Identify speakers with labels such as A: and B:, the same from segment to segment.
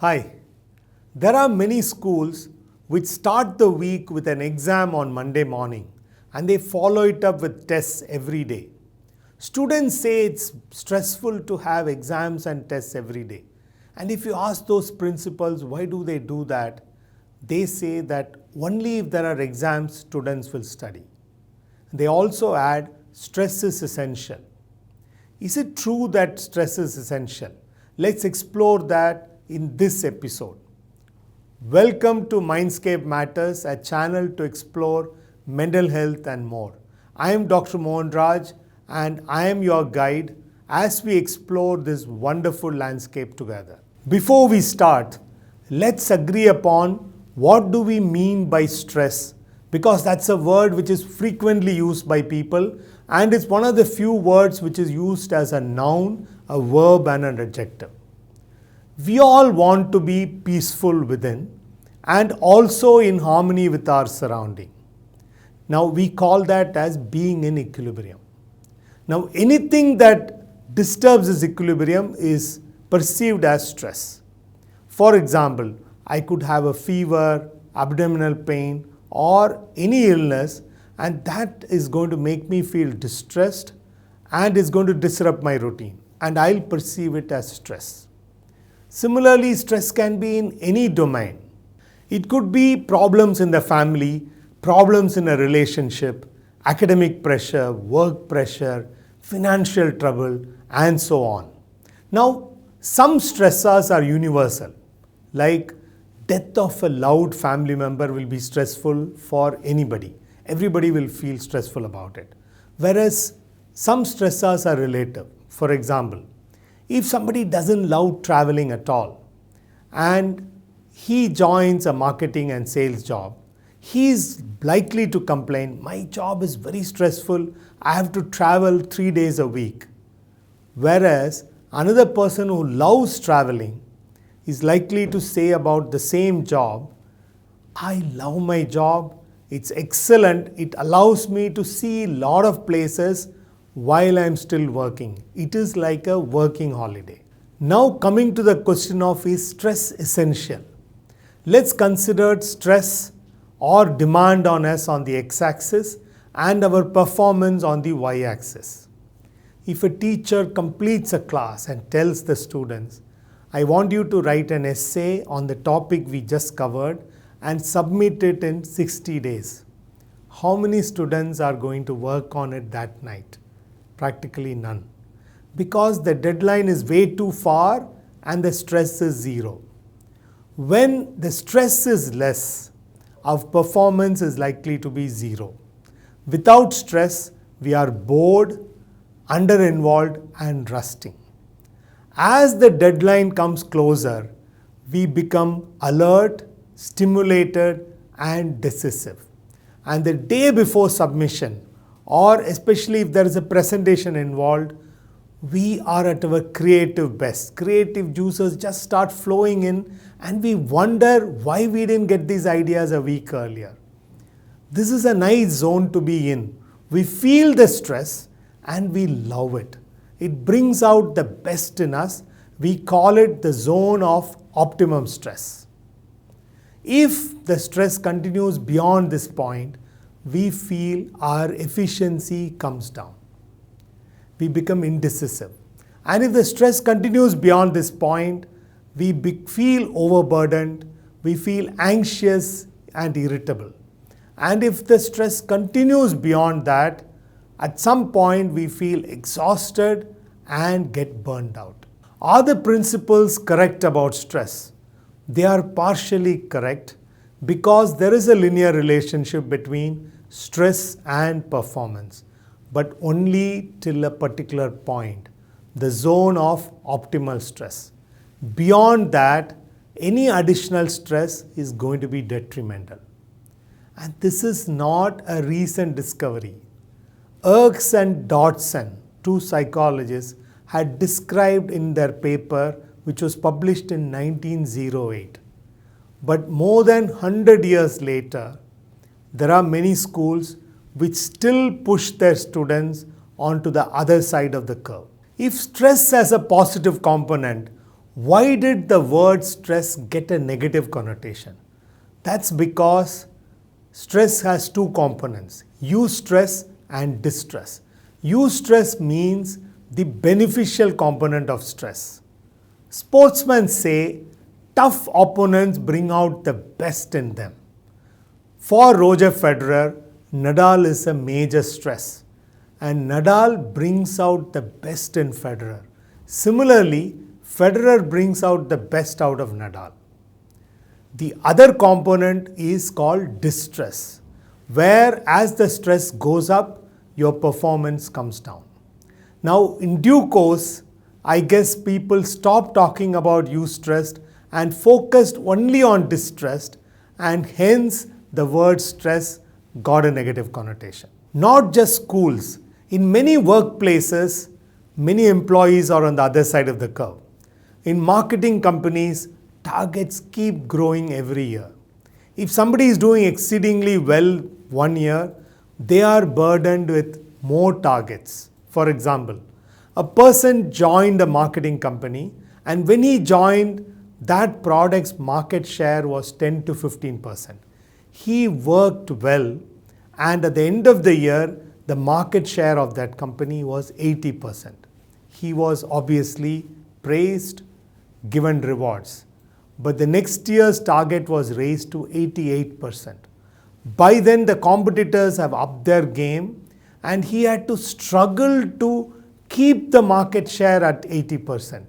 A: Hi. There are many schools which start the week with an exam on Monday morning and they follow it up with tests every day. Students say it's stressful to have exams and tests every day. And if you ask those principals why do they do that, they say that only if there are exams, students will study. They also add stress is essential. Is it true that stress is essential? Let's explore that in this episode. Welcome to Mindscape Matters, a channel to explore mental health and more. I am Dr. Mohan Raj and I am your guide as we explore this wonderful landscape together. Before we start, let's agree upon what do we mean by stress, because that's a word which is frequently used by people and it's one of the few words which is used as a noun, a verb and an adjective. We all want to be peaceful within and also in harmony with our surrounding. Now we call that as being in equilibrium. Now anything that disturbs this equilibrium is perceived as stress. For example, I could have a fever, abdominal pain or any illness, and that is going to make me feel distressed and is going to disrupt my routine, and I'll perceive it as stress. Similarly, stress can be in any domain. It could be problems in the family, problems in a relationship, academic pressure, work pressure, financial trouble, and so on. Now, some stressors are universal, like death of a loved family member will be stressful for anybody. Everybody will feel stressful about it. Whereas some stressors are relative. For example, if somebody doesn't love traveling at all and he joins a marketing and sales job, he is likely to complain, my job is very stressful, I have to travel 3 days a week. Whereas another person who loves traveling is likely to say about the same job, I love my job, it's excellent, it allows me to see a lot of places while I'm still working. It is like a working holiday. Now coming to the question of is stress essential? Let's consider stress or demand on us on the x-axis and our performance on the y-axis. If a teacher completes a class and tells the students, I want you to write an essay on the topic we just covered and submit it in 60 days. How many students are going to work on it that night? Practically none, because the deadline is way too far and the stress is zero. When the stress is less, our performance is likely to be zero. Without stress, we are bored, under-involved and rusting. As the deadline comes closer, we become alert, stimulated and decisive. And the day before submission, or especially if there is a presentation involved, we are at our creative best. Creative juices just start flowing in and we wonder why we didn't get these ideas a week earlier. This is a nice zone to be in. We feel the stress and we love it. It brings out the best in us. We call it the zone of optimum stress. If the stress continues beyond this point, we feel our efficiency comes down. We become indecisive. And if the stress continues beyond this point, we feel overburdened, we feel anxious and irritable. And if the stress continues beyond that, at some point we feel exhausted and get burned out. Are the principles correct about stress? They are partially correct because there is a linear relationship between stress and performance, but only till a particular point, the zone of optimal stress. Beyond that, any additional stress is going to be detrimental. And this is not a recent discovery. Erks and Dodson, two psychologists, had described in their paper, which was published in 1908. But more than 100 years later, there are many schools which still push their students onto the other side of the curve. If stress has a positive component, Why did the word stress get a negative connotation? That's because stress has two components, eustress and distress. Eustress means the beneficial component of stress. Sportsmen say tough opponents bring out the best in them. For Roger Federer, Nadal is a major stress, and Nadal brings out the best in Federer. Similarly, Federer brings out the best out of Nadal. The other component is called distress, where as the stress goes up, your performance comes down. Now, in due course, I guess people stopped talking about eustressed and focused only on distressed, and hence the word stress got a negative connotation. Not just schools, in many workplaces, many employees are on the other side of the curve. In marketing companies, targets keep growing every year. If somebody is doing exceedingly well one year, they are burdened with more targets. For example, a person joined a marketing company, and when he joined, that product's market share was 10 to 15%. He worked well, and at the end of the year, the market share of that company was 80%. He was obviously praised, given rewards. But the next year's target was raised to 88%. By then, the competitors have upped their game, and he had to struggle to keep the market share at 80%.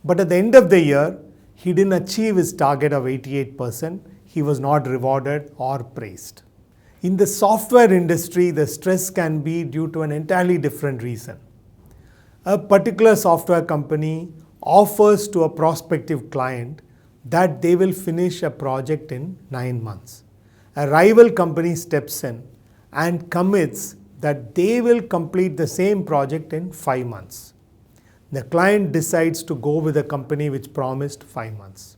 A: But at the end of the year, he didn't achieve his target of 88%. He was not rewarded or praised. In the software industry, the stress can be due to an entirely different reason. A particular software company offers to a prospective client that they will finish a project in 9 months. A rival company steps in and commits that they will complete the same project in 5 months. The client decides to go with a company which promised 5 months.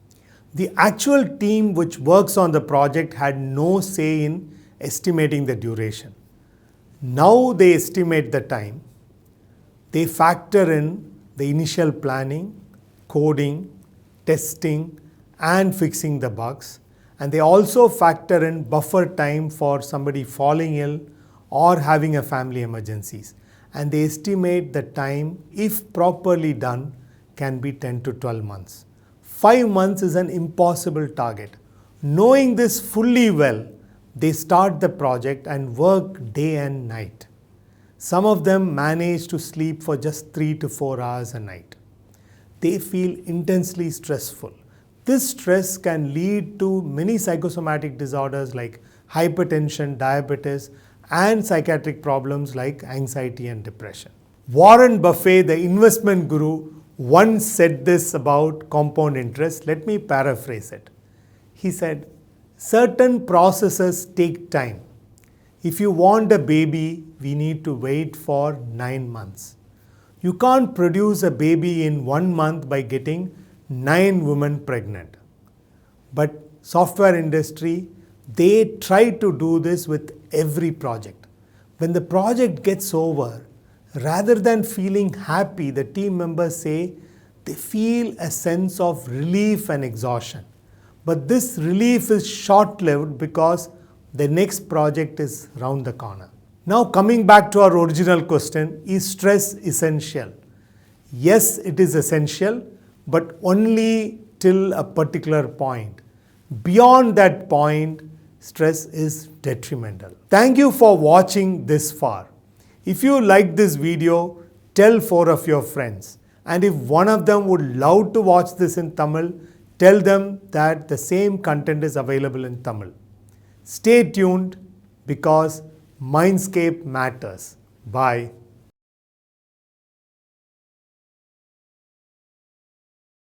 A: The actual team which works on the project had no say in estimating the duration. Now they estimate the time. They factor in the initial planning, coding, testing, and fixing the bugs. And they also factor in buffer time for somebody falling ill or having a family emergencies. And they estimate the time, if properly done, can be 10 to 12 months. 5 months is an impossible target. Knowing this fully well, they start the project and work day and night. Some of them manage to sleep for just 3 to 4 hours a night. They feel intensely stressful. This stress can lead to many psychosomatic disorders like hypertension, diabetes, and psychiatric problems like anxiety and depression. Warren Buffett, the investment guru, once said this about compound interest. Let me paraphrase it. He said, certain processes take time. If you want a baby, we need to wait for 9 months. You can't produce a baby in 1 month by getting 9 women pregnant. But software industry, they try to do this with every project. When the project gets over, rather than feeling happy, the team members say they feel a sense of relief and exhaustion. But this relief is short-lived because the next project is round the corner. Now coming back to our original question, is stress essential? Yes, it is essential, but only till a particular point. Beyond that point, stress is detrimental. Thank you for watching this far. If you like this video, tell 4 of your friends. And if one of them would love to watch this in Tamil, tell them that the same content is available in Tamil. Stay tuned because Mindscape matters. Bye.